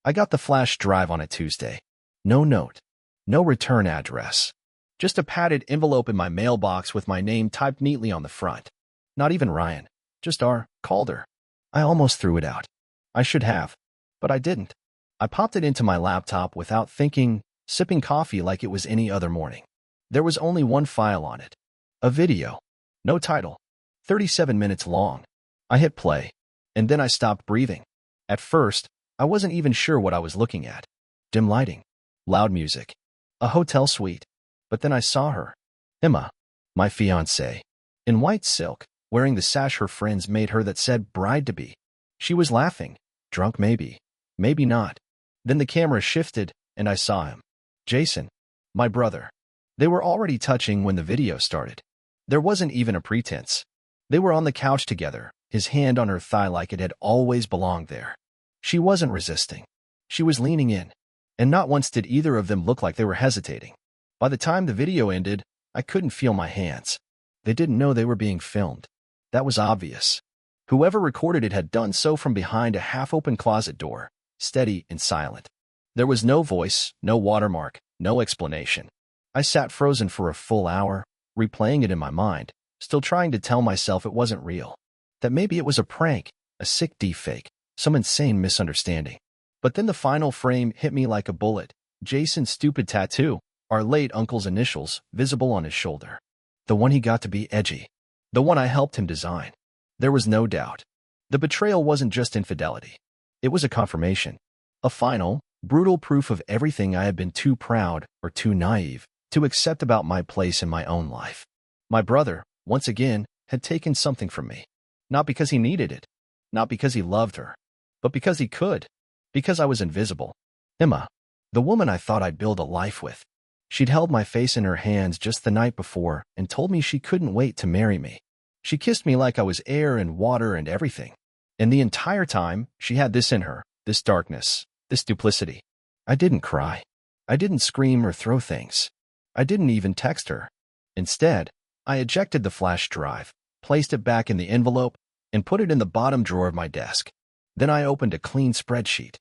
I got the flash drive on a Tuesday. No note. No return address. Just a padded envelope in my mailbox with my name typed neatly on the front. Not even Ryan. Just R. Calder. I almost threw it out. I should have. But I didn't. I popped it into my laptop without thinking, sipping coffee like it was any other morning. There was only one file on it. A video. No title. 37 minutes long. I hit play. And then I stopped breathing. At first, I wasn't even sure what I was looking at. Dim lighting. Loud music. A hotel suite. But then I saw her. Emma. My fiancée. In white silk, wearing the sash her friends made her that said bride-to-be. She was laughing. Drunk maybe. Maybe not. Then the camera shifted, and I saw him. Jason. My brother. They were already touching when the video started. There wasn't even a pretense. They were on the couch together, his hand on her thigh like it had always belonged there. She wasn't resisting. She was leaning in. And not once did either of them look like they were hesitating. By the time the video ended, I couldn't feel my hands. They didn't know they were being filmed. That was obvious. Whoever recorded it had done so from behind a half-open closet door, steady and silent. There was no voice, no watermark, no explanation. I sat frozen for a full hour, replaying it in my mind, still trying to tell myself it wasn't real. That maybe it was a prank, a sick deepfake, some insane misunderstanding. But then the final frame hit me like a bullet. Jason's stupid tattoo, our late uncle's initials, visible on his shoulder. The one he got to be edgy. The one I helped him design. There was no doubt. The betrayal wasn't just infidelity. It was a confirmation. A final, brutal proof of everything I had been too proud or too naive to accept about my place in my own life. My brother, once again, had taken something from me. Not because he needed it. Not because he loved her. But because he could. Because I was invisible. Emma. The woman I thought I'd build a life with. She'd held my face in her hands just the night before and told me she couldn't wait to marry me. She kissed me like I was air and water and everything. And the entire time, she had this in her, this darkness, this duplicity. I didn't cry. I didn't scream or throw things. I didn't even text her. Instead, I ejected the flash drive, placed it back in the envelope, and put it in the bottom drawer of my desk. Then I opened a clean spreadsheet.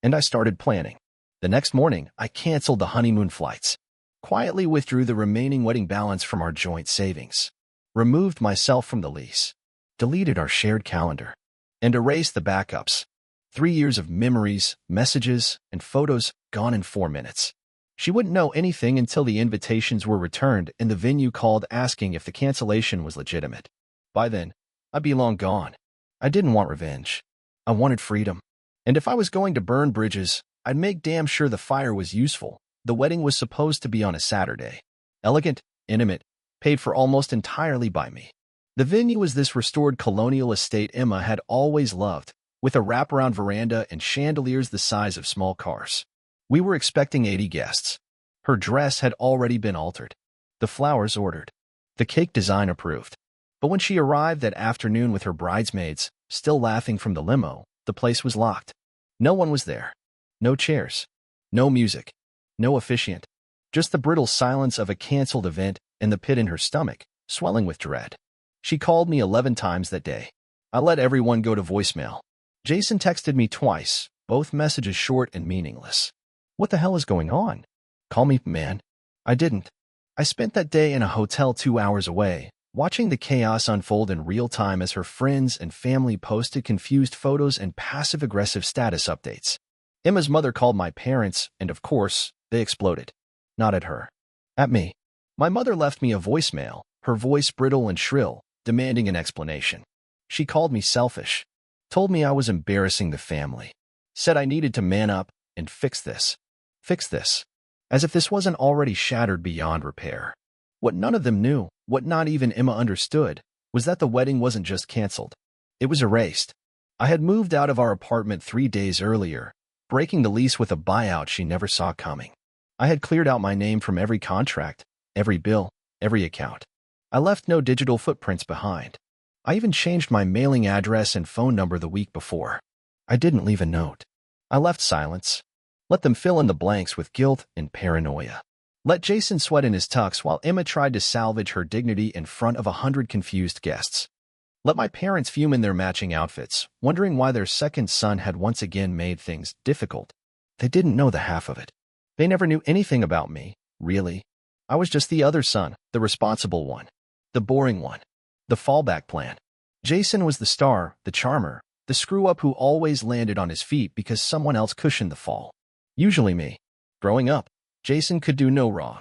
And I started planning. The next morning, I canceled the honeymoon flights. Quietly withdrew the remaining wedding balance from our joint savings. Removed myself from the lease. Deleted our shared calendar. And erased the backups. 3 years of memories, messages, and photos gone in 4 minutes. She wouldn't know anything until the invitations were returned and the venue called asking if the cancellation was legitimate. By then, I'd be long gone. I didn't want revenge. I wanted freedom. And if I was going to burn bridges, I'd make damn sure the fire was useful. The wedding was supposed to be on a Saturday. Elegant, intimate, paid for almost entirely by me. The venue was this restored colonial estate Emma had always loved, with a wraparound veranda and chandeliers the size of small cars. We were expecting 80 guests. Her dress had already been altered. The flowers ordered. The cake design approved. But when she arrived that afternoon with her bridesmaids, still laughing from the limo, the place was locked. No one was there. No chairs. No music. No officiant. Just the brittle silence of a canceled event and the pit in her stomach, swelling with dread. She called me 11 times that day. I let everyone go to voicemail. Jason texted me twice, both messages short and meaningless. What the hell is going on? Call me, man. I didn't. I spent that day in a hotel 2 hours away, watching the chaos unfold in real time as her friends and family posted confused photos and passive-aggressive status updates. Emma's mother called my parents, and of course, they exploded. Not at her. At me. My mother left me a voicemail, her voice brittle and shrill, demanding an explanation. She called me selfish. Told me I was embarrassing the family. Said I needed to man up and fix this. Fix this. As if this wasn't already shattered beyond repair. What none of them knew, what not even Emma understood, was that the wedding wasn't just canceled. It was erased. I had moved out of our apartment 3 days earlier, breaking the lease with a buyout she never saw coming. I had cleared out my name from every contract, every bill, every account. I left no digital footprints behind. I even changed my mailing address and phone number the week before. I didn't leave a note. I left silence. Let them fill in the blanks with guilt and paranoia. Let Jason sweat in his tux while Emma tried to salvage her dignity in front of 100 confused guests. Let my parents fume in their matching outfits, wondering why their second son had once again made things difficult. They didn't know the half of it. They never knew anything about me, really. I was just the other son, the responsible one, the boring one, the fallback plan. Jason was the star, the charmer, the screw-up who always landed on his feet because someone else cushioned the fall. Usually me. Growing up, Jason could do no wrong.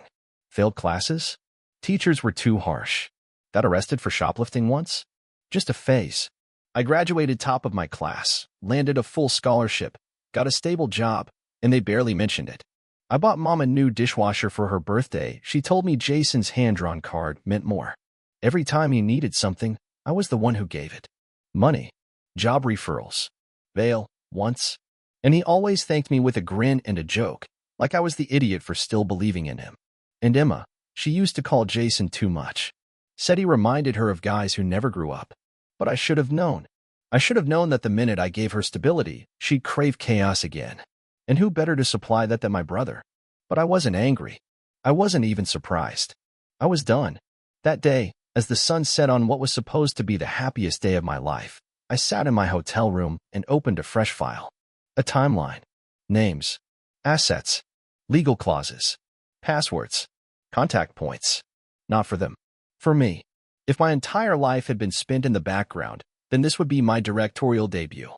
Failed classes? Teachers were too harsh. Got arrested for shoplifting once? Just a phase. I graduated top of my class, landed a full scholarship, got a stable job, and they barely mentioned it. I bought Mom a new dishwasher for her birthday. She told me Jason's hand-drawn card meant more. Every time he needed something, I was the one who gave it. Money, job referrals, bail, once. And he always thanked me with a grin and a joke, like I was the idiot for still believing in him. And Emma, she used to call Jason too much. Said he reminded her of guys who never grew up. But I should have known. I should have known that the minute I gave her stability, she'd crave chaos again. And who better to supply that than my brother? But I wasn't angry. I wasn't even surprised. I was done. That day, as the sun set on what was supposed to be the happiest day of my life, I sat in my hotel room and opened a fresh file. A timeline. Names. Assets. Legal clauses. Passwords. Contact points. Not for them. For me. If my entire life had been spent in the background, then this would be my directorial debut.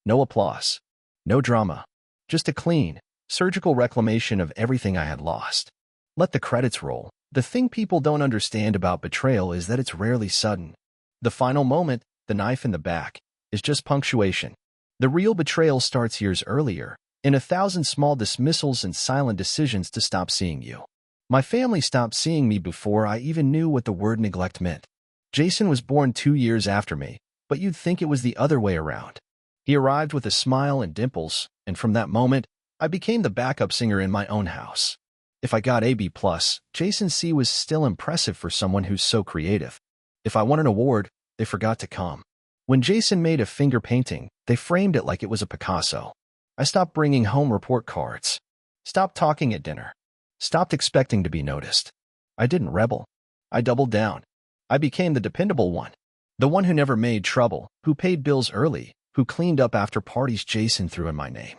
No applause. No drama. Just a clean, surgical reclamation of everything I had lost. Let the credits roll. The thing people don't understand about betrayal is that it's rarely sudden. The final moment, the knife in the back, is just punctuation. The real betrayal starts years earlier, in 1,000 small dismissals and silent decisions to stop seeing you. My family stopped seeing me before I even knew what the word neglect meant. Jason was born 2 years after me, but you'd think it was the other way around. He arrived with a smile and dimples, and from that moment, I became the backup singer in my own house. If I got A+, Jason C was still impressive for someone who's so creative. If I won an award, they forgot to come. When Jason made a finger painting, they framed it like it was a Picasso. I stopped bringing home report cards. Stopped talking at dinner. Stopped expecting to be noticed. I didn't rebel. I doubled down. I became the dependable one. The one who never made trouble, who paid bills early, who cleaned up after parties Jason threw in my name.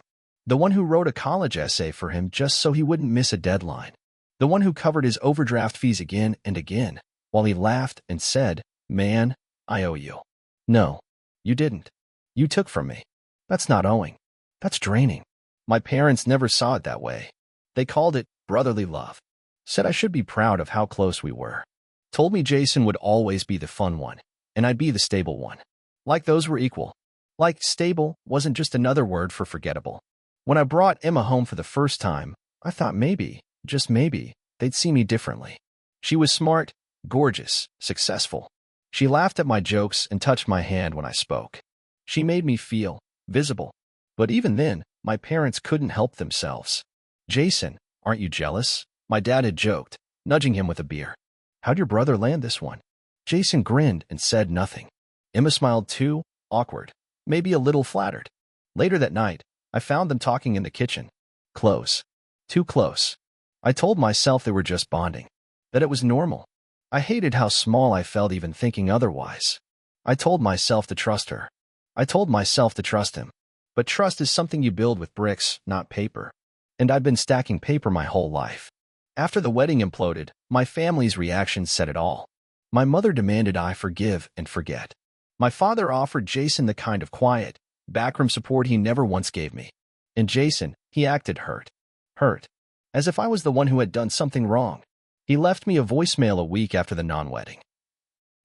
The one who wrote a college essay for him just so he wouldn't miss a deadline. The one who covered his overdraft fees again and again, while he laughed and said, "Man, I owe you." No, you didn't. You took from me. That's not owing. That's draining. My parents never saw it that way. They called it brotherly love. Said I should be proud of how close we were. Told me Jason would always be the fun one, and I'd be the stable one. Like those were equal. Like stable wasn't just another word for forgettable. When I brought Emma home for the first time, I thought maybe, just maybe, they'd see me differently. She was smart, gorgeous, successful. She laughed at my jokes and touched my hand when I spoke. She made me feel visible. But even then, my parents couldn't help themselves. "Jason, aren't you jealous?" My dad had joked, nudging him with a beer. "How'd your brother land this one?" Jason grinned and said nothing. Emma smiled too, awkward, maybe a little flattered. Later that night, I found them talking in the kitchen. Close. Too close. I told myself they were just bonding. That it was normal. I hated how small I felt even thinking otherwise. I told myself to trust her. I told myself to trust him. But trust is something you build with bricks, not paper. And I'd been stacking paper my whole life. After the wedding imploded, my family's reaction said it all. My mother demanded I forgive and forget. My father offered Jason the kind of quiet, backroom support he never once gave me. And Jason, he acted hurt. Hurt. As if I was the one who had done something wrong. He left me a voicemail a week after the non-wedding.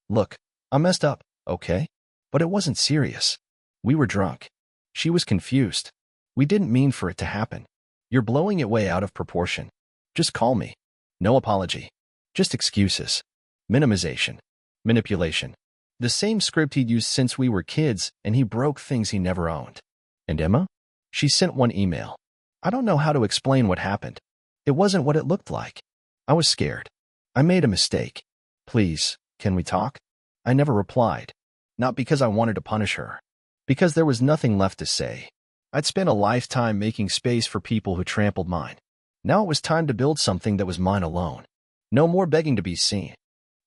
"Look, I messed up, okay? But it wasn't serious. We were drunk. She was confused. We didn't mean for it to happen. You're blowing it way out of proportion. Just call me. No apology. Just excuses. Minimization. Manipulation." The same script he'd used since we were kids, and he broke things he never owned. And Emma? She sent one email. I don't know how to explain what happened. It wasn't what it looked like. I was scared. I made a mistake. "Please, can we talk?" I never replied. Not because I wanted to punish her. Because there was nothing left to say. I'd spent a lifetime making space for people who trampled mine. Now it was time to build something that was mine alone. No more begging to be seen.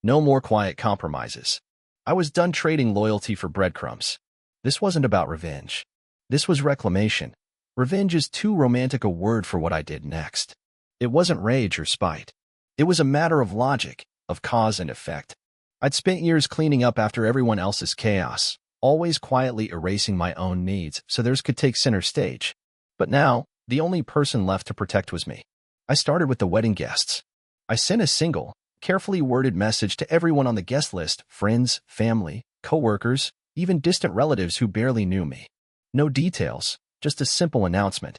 No more quiet compromises. I was done trading loyalty for breadcrumbs. This wasn't about revenge. This was reclamation. Revenge is too romantic a word for what I did next. It wasn't rage or spite. It was a matter of logic, of cause and effect. I'd spent years cleaning up after everyone else's chaos, always quietly erasing my own needs so theirs could take center stage. But now, the only person left to protect was me. I started with the wedding guests. I sent a single, carefully worded message to everyone on the guest list, friends, family, coworkers, even distant relatives who barely knew me. No details, just a simple announcement.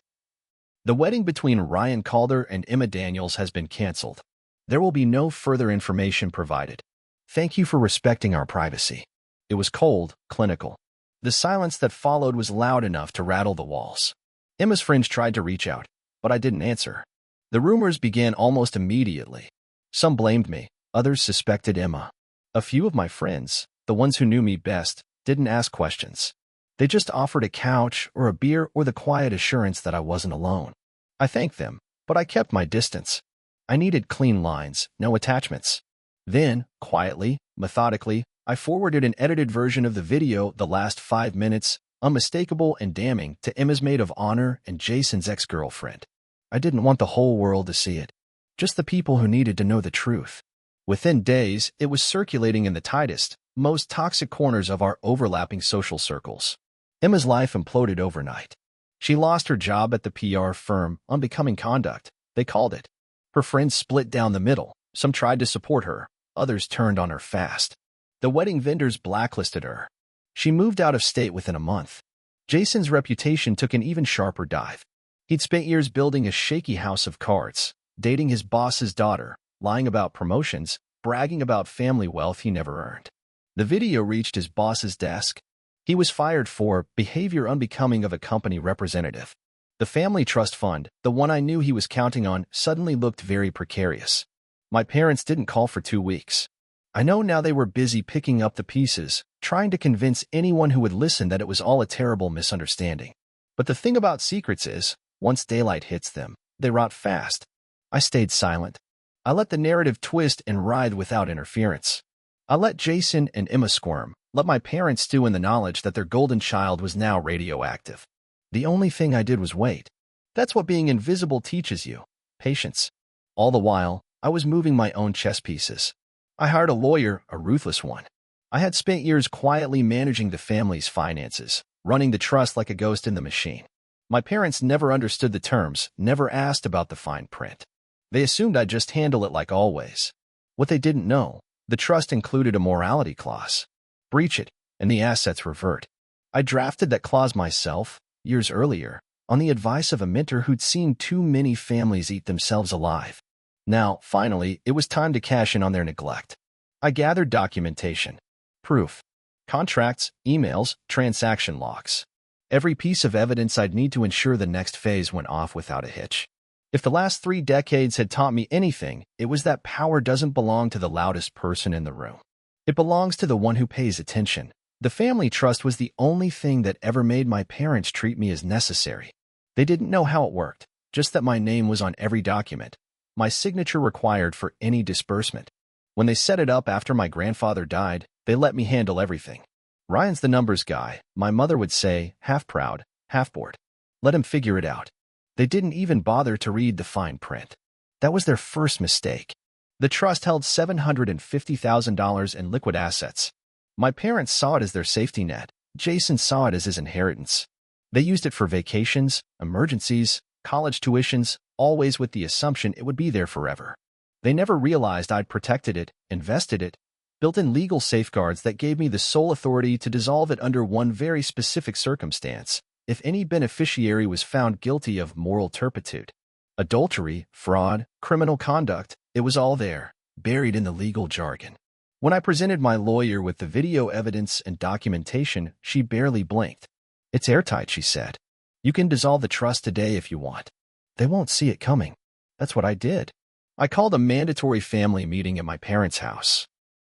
The wedding between Ryan Calder and Emma Daniels has been canceled. There will be no further information provided. Thank you for respecting our privacy. It was cold, clinical. The silence that followed was loud enough to rattle the walls. Emma's friends tried to reach out, but I didn't answer. The rumors began almost immediately. Some blamed me, others suspected Emma. A few of my friends, the ones who knew me best, didn't ask questions. They just offered a couch or a beer or the quiet assurance that I wasn't alone. I thanked them, but I kept my distance. I needed clean lines, no attachments. Then, quietly, methodically, I forwarded an edited version of the video, the last 5 minutes, unmistakable and damning, to Emma's maid of honor and Jason's ex-girlfriend. I didn't want the whole world to see it, just the people who needed to know the truth. Within days, it was circulating in the tightest, most toxic corners of our overlapping social circles. Emma's life imploded overnight. She lost her job at the PR firm, unbecoming conduct, they called it. Her friends split down the middle. Some tried to support her, others turned on her fast. The wedding vendors blacklisted her. She moved out of state within a month. Jason's reputation took an even sharper dive. He'd spent years building a shaky house of cards, dating his boss's daughter, lying about promotions, bragging about family wealth he never earned. The video reached his boss's desk. He was fired for behavior unbecoming of a company representative. The family trust fund, the one I knew he was counting on, suddenly looked very precarious. My parents didn't call for 2 weeks. I know now they were busy picking up the pieces, trying to convince anyone who would listen that it was all a terrible misunderstanding. But the thing about secrets is, once daylight hits them, they rot fast. I stayed silent. I let the narrative twist and writhe without interference. I let Jason and Emma squirm, let my parents stew in the knowledge that their golden child was now radioactive. The only thing I did was wait. That's what being invisible teaches you, patience. All the while, I was moving my own chess pieces. I hired a lawyer, a ruthless one. I had spent years quietly managing the family's finances, running the trust like a ghost in the machine. My parents never understood the terms, never asked about the fine print. They assumed I'd just handle it like always. What they didn't know, the trust included a morality clause. Breach it, and the assets revert. I drafted that clause myself, years earlier, on the advice of a mentor who'd seen too many families eat themselves alive. Now, finally, it was time to cash in on their neglect. I gathered documentation, proof, contracts, emails, transaction logs. Every piece of evidence I'd need to ensure the next phase went off without a hitch. If the last 3 decades had taught me anything, it was that power doesn't belong to the loudest person in the room. It belongs to the one who pays attention. The family trust was the only thing that ever made my parents treat me as necessary. They didn't know how it worked, just that my name was on every document, my signature required for any disbursement. When they set it up after my grandfather died, they let me handle everything. Ryan's the numbers guy, my mother would say, half proud, half bored. Let him figure it out. They didn't even bother to read the fine print. That was their first mistake. The trust held $750,000 in liquid assets. My parents saw it as their safety net. Jason saw it as his inheritance. They used it for vacations, emergencies, college tuitions, always with the assumption it would be there forever. They never realized I'd protected it, invested it, built in legal safeguards that gave me the sole authority to dissolve it under one very specific circumstance, if any beneficiary was found guilty of moral turpitude. Adultery, fraud, criminal conduct, it was all there, buried in the legal jargon. When I presented my lawyer with the video evidence and documentation, she barely blinked. "It's airtight," she said. "You can dissolve the trust today if you want. They won't see it coming." That's what I did. I called a mandatory family meeting at my parents' house.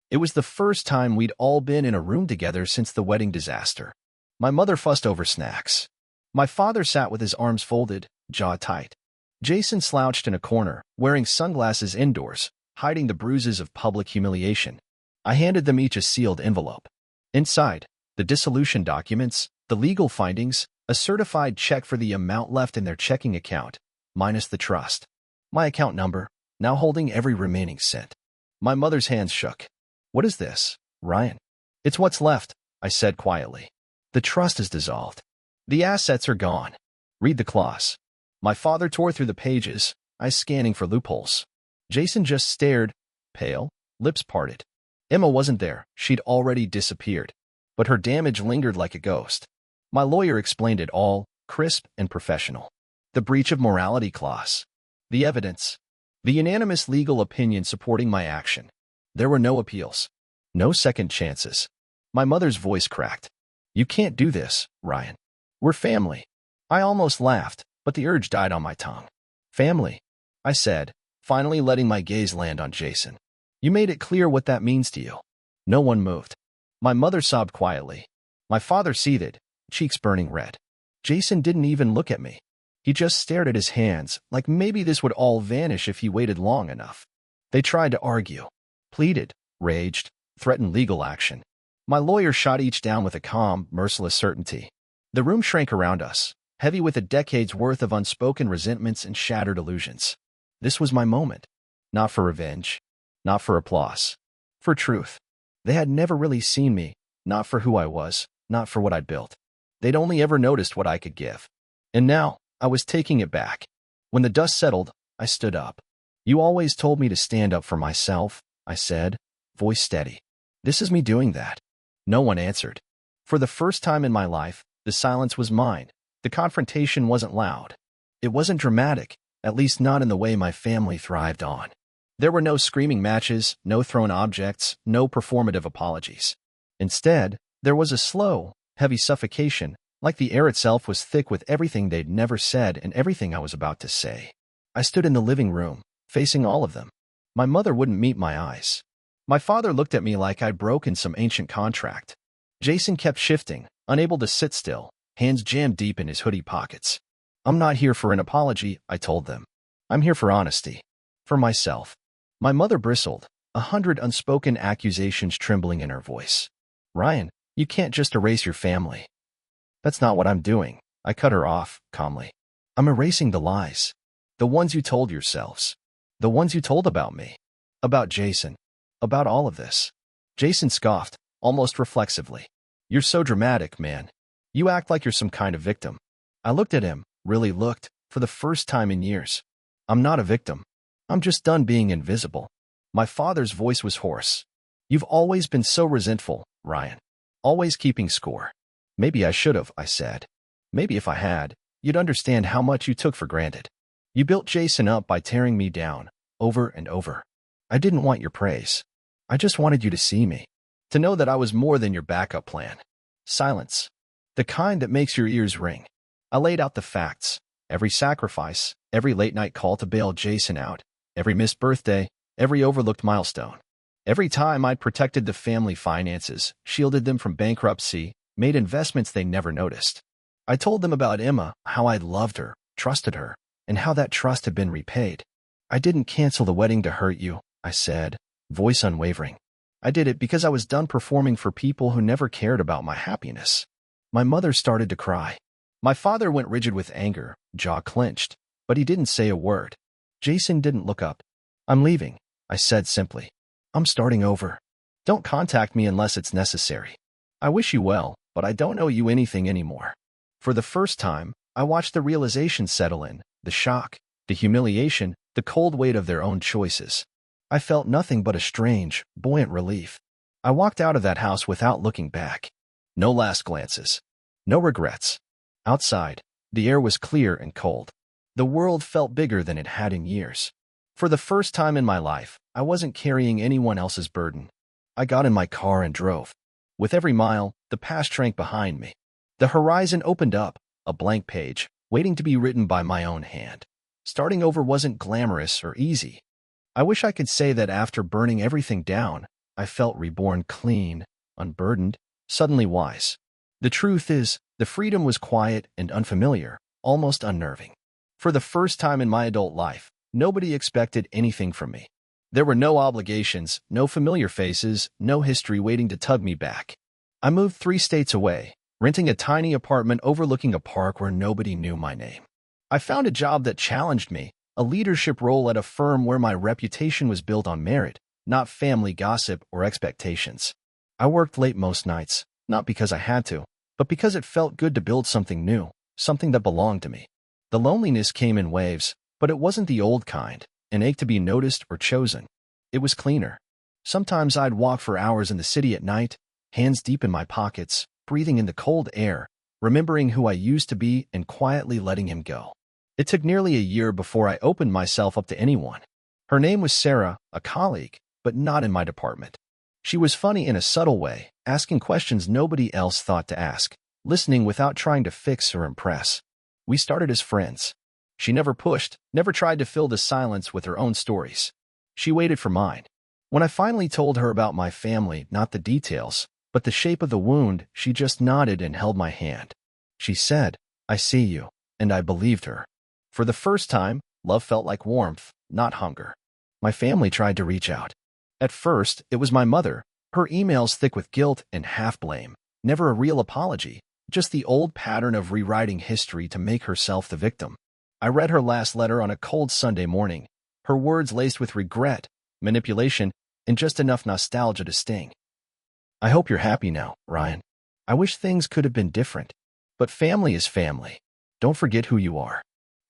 It was the first time we'd all been in a room together since the wedding disaster. My mother fussed over snacks. My father sat with his arms folded, jaw tight. Jason slouched in a corner, wearing sunglasses indoors, hiding the bruises of public humiliation. I handed them each a sealed envelope. Inside, the dissolution documents, the legal findings, A certified check for the amount left in their checking account, minus the trust. My account number, now holding every remaining cent. My mother's hands shook. What is this, Ryan? It's what's left, I said quietly. The trust is dissolved. The assets are gone. Read the clause. My father tore through the pages, eyes scanning for loopholes. Jason just stared, pale, lips parted. Emma wasn't there. She'd already disappeared. But her damage lingered like a ghost. My lawyer explained it all, crisp and professional. The breach of morality clause. The evidence. The unanimous legal opinion supporting my action. There were no appeals. No second chances. My mother's voice cracked. You can't do this, Ryan. We're family. I almost laughed, but the urge died on my tongue. Family, I said, finally letting my gaze land on Jason. You made it clear what that means to you. No one moved. My mother sobbed quietly. My father seethed, cheeks burning red. Jason didn't even look at me. He just stared at his hands, like maybe this would all vanish if he waited long enough. They tried to argue, pleaded, raged, threatened legal action. My lawyer shot each down with a calm, merciless certainty. The room shrank around us, heavy with a decade's worth of unspoken resentments and shattered illusions. This was my moment. Not for revenge. Not for applause. For truth. They had never really seen me, not for who I was, not for what I'd built. They'd only ever noticed what I could give. And now, I was taking it back. When the dust settled, I stood up. You always told me to stand up for myself, I said, voice steady. This is me doing that. No one answered. For the first time in my life, the silence was mine. The confrontation wasn't loud. It wasn't dramatic, at least not in the way my family thrived on. There were no screaming matches, no thrown objects, no performative apologies. Instead, there was a slow, heavy suffocation, like the air itself was thick with everything they'd never said and everything I was about to say. I stood in the living room, facing all of them. My mother wouldn't meet my eyes. My father looked at me like I'd broken some ancient contract. Jason kept shifting, unable to sit still, hands jammed deep in his hoodie pockets. I'm not here for an apology, I told them. I'm here for honesty. For myself. My mother bristled, 100 unspoken accusations trembling in her voice. Ryan, you can't just erase your family. That's not what I'm doing, I cut her off, calmly. I'm erasing the lies. The ones you told yourselves. The ones you told about me. About Jason. About all of this. Jason scoffed, almost reflexively. You're so dramatic, man. You act like you're some kind of victim. I looked at him, really looked, for the first time in years. I'm not a victim. I'm just done being invisible. My father's voice was hoarse. You've always been so resentful, Ryan. Always keeping score. Maybe I should have, I said. Maybe if I had, you'd understand how much you took for granted. You built Jason up by tearing me down, over and over. I didn't want your praise. I just wanted you to see me. To know that I was more than your backup plan. Silence. The kind that makes your ears ring. I laid out the facts. Every sacrifice, every late-night call to bail Jason out, every missed birthday, every overlooked milestone. Every time I'd protected the family finances, shielded them from bankruptcy, made investments they never noticed. I told them about Emma, how I'd loved her, trusted her, and how that trust had been repaid. I didn't cancel the wedding to hurt you, I said, voice unwavering. I did it because I was done performing for people who never cared about my happiness. My mother started to cry. My father went rigid with anger, jaw clenched, but he didn't say a word. Jason didn't look up. I'm leaving, I said simply. I'm starting over. Don't contact me unless it's necessary. I wish you well, but I don't owe you anything anymore. For the first time, I watched the realization settle in, the shock, the humiliation, the cold weight of their own choices. I felt nothing but a strange, buoyant relief. I walked out of that house without looking back. No last glances. No regrets. Outside, the air was clear and cold. The world felt bigger than it had in years. For the first time in my life, I wasn't carrying anyone else's burden. I got in my car and drove. With every mile, the past shrank behind me. The horizon opened up, a blank page, waiting to be written by my own hand. Starting over wasn't glamorous or easy. I wish I could say that after burning everything down, I felt reborn clean, unburdened, suddenly wise. The truth is, the freedom was quiet and unfamiliar, almost unnerving. For the first time in my adult life, nobody expected anything from me. There were no obligations, no familiar faces, no history waiting to tug me back. I moved 3 states away, renting a tiny apartment overlooking a park where nobody knew my name. I found a job that challenged me, a leadership role at a firm where my reputation was built on merit, not family gossip or expectations. I worked late most nights, not because I had to, but because it felt good to build something new, something that belonged to me. The loneliness came in waves, but it wasn't the old kind, an ache to be noticed or chosen. It was cleaner. Sometimes I'd walk for hours in the city at night, hands deep in my pockets, breathing in the cold air, remembering who I used to be and quietly letting him go. It took nearly a year before I opened myself up to anyone. Her name was Sarah, a colleague, but not in my department. She was funny in a subtle way, asking questions nobody else thought to ask, listening without trying to fix or impress. We started as friends. She never pushed, never tried to fill the silence with her own stories. She waited for mine. When I finally told her about my family, not the details, but the shape of the wound, she just nodded and held my hand. She said, "I see you," and I believed her. For the first time, love felt like warmth, not hunger. My family tried to reach out. At first, it was my mother, her emails thick with guilt and half-blame, never a real apology, just the old pattern of rewriting history to make herself the victim. I read her last letter on a cold Sunday morning, her words laced with regret, manipulation, and just enough nostalgia to sting. "I hope you're happy now, Ryan. I wish things could have been different. But family is family. Don't forget who you are."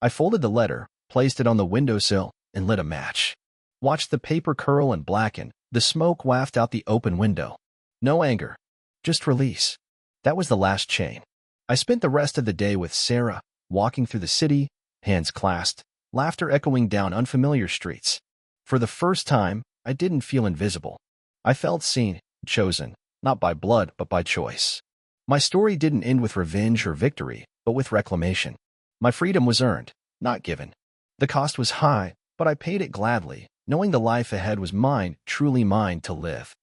I folded the letter, placed it on the windowsill, and lit a match. Watched the paper curl and blacken, the smoke wafted out the open window. No anger, just release. That was the last chain. I spent the rest of the day with Sarah, walking through the city, hands clasped, laughter echoing down unfamiliar streets. For the first time, I didn't feel invisible. I felt seen, chosen, not by blood, but by choice. My story didn't end with revenge or victory, but with reclamation. My freedom was earned, not given. The cost was high, but I paid it gladly, knowing the life ahead was mine, truly mine to live.